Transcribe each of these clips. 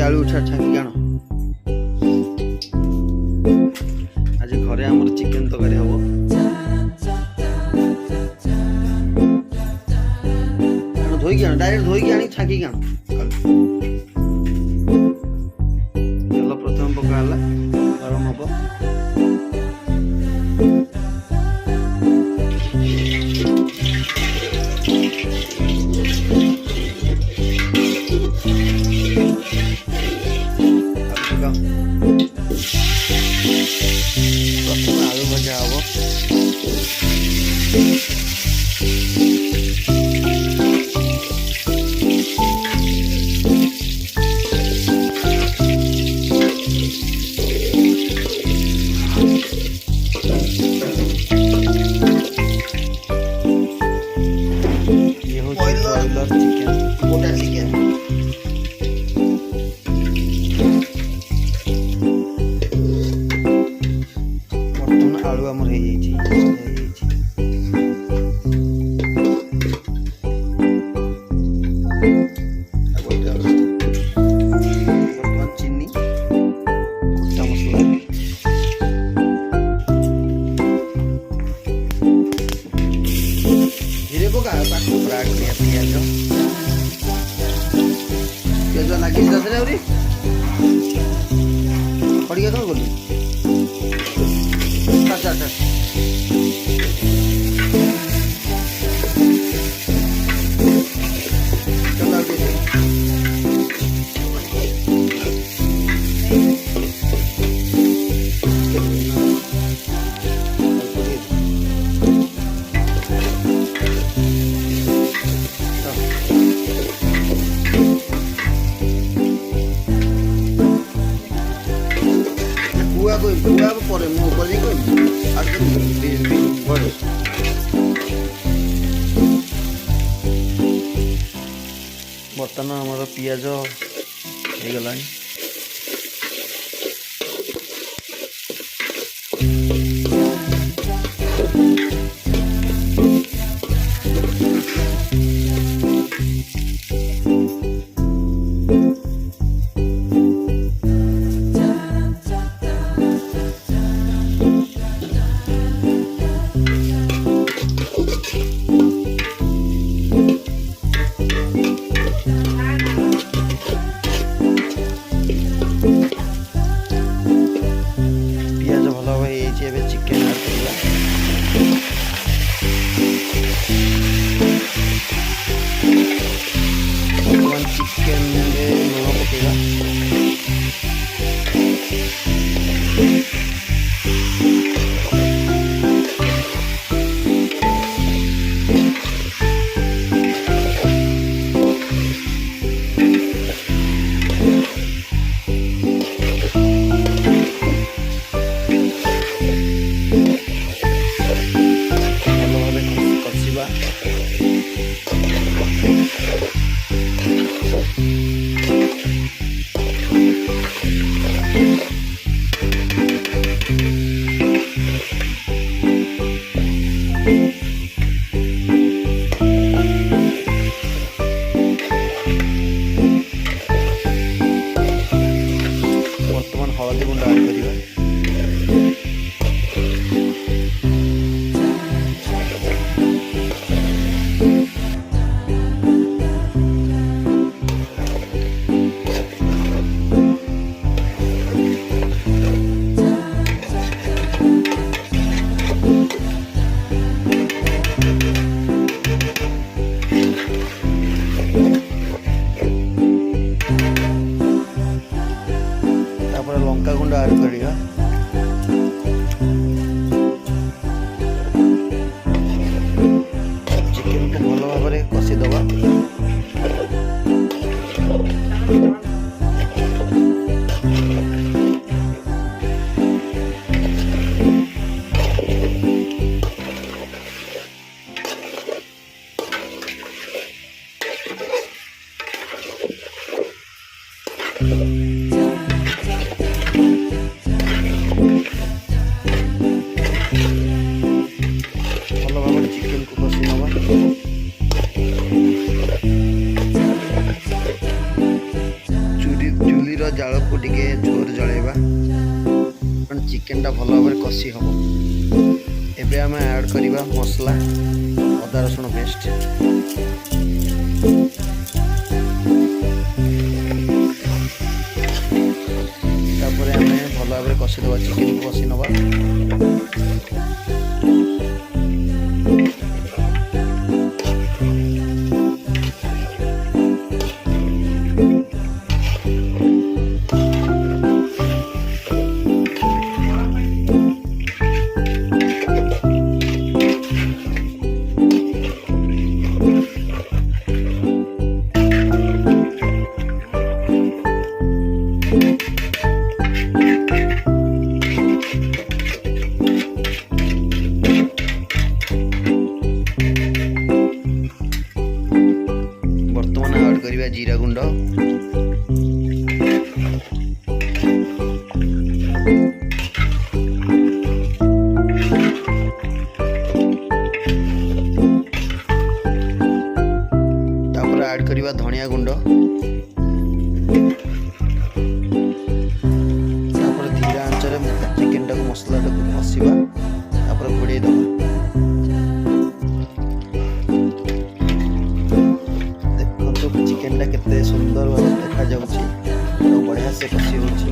आलू उठा छाकी जान आज घरे आमर चिकेन तकारी हम धोईकी आण डायरेक्ट धोईकी आनी छाकी आण तेल प्रथम पका गरम हम प्रथम आलू भजा हम बॉयलर चिकेन गोटा चिकेन बर्तमान आलू आमर हो बर्तमान चीनी गोटा मसला धीरे पका पियाज पियाज लगे आहुरी पड़िया कौन कलु बुआ पर बर्तमान आमर पियाज हो गला चिकेन ऐड करवा चिकेन लुण पकेगा बर्तमान हलदी गुंड ऐड करिबा लंका गुंड ऐड करिया चिकेन को भल भाव में कषी दबा कषि हम। एबे आम ऐड करवा मसला अदा रसुण पेस्ट। तापर आम भल भाव कषिदेवा चिकेन को कषि नवा। बर्तमान ऐड करवा जीरा गुंड। तापर ऐड करवा धनिया गुंड। तापर धीरे आंचरे चिकेन टाको मसला टाको कषिबा। तापर घोड़े दबा। चिकेन टा केते सुंदर भाव देखा जाउछि और बढ़िया से कषि होछि।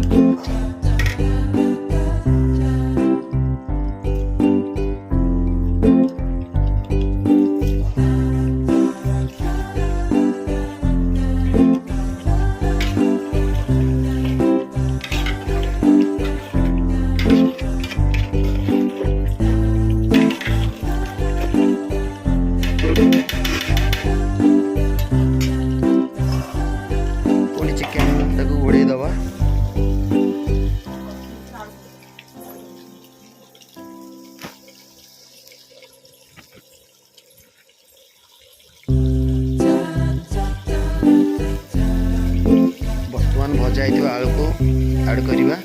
चिकेन टाको घोड़े दबा। बर्तमान भजा होइथिबा आलू को ऐड करवा।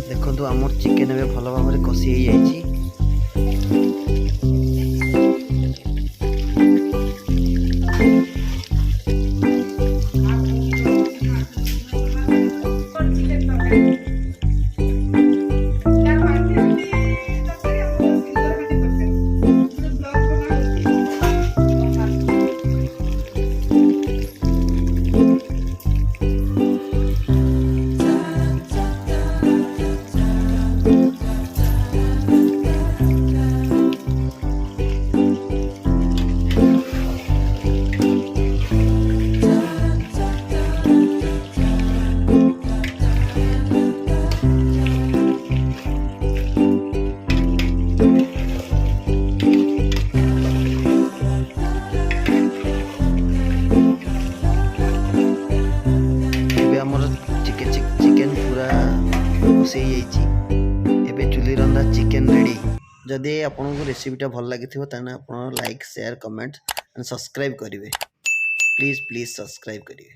देखो आमर चिकेन ए भल भाव में कषि हो जाइए। चिकेन पूरा कषि एबे चुली रंधा चिकेन रेडी। जदि आपको रेसिपीटा भल लगी आप like share comment and subscribe करेंगे। प्लीज सब्सक्राइब करेंगे।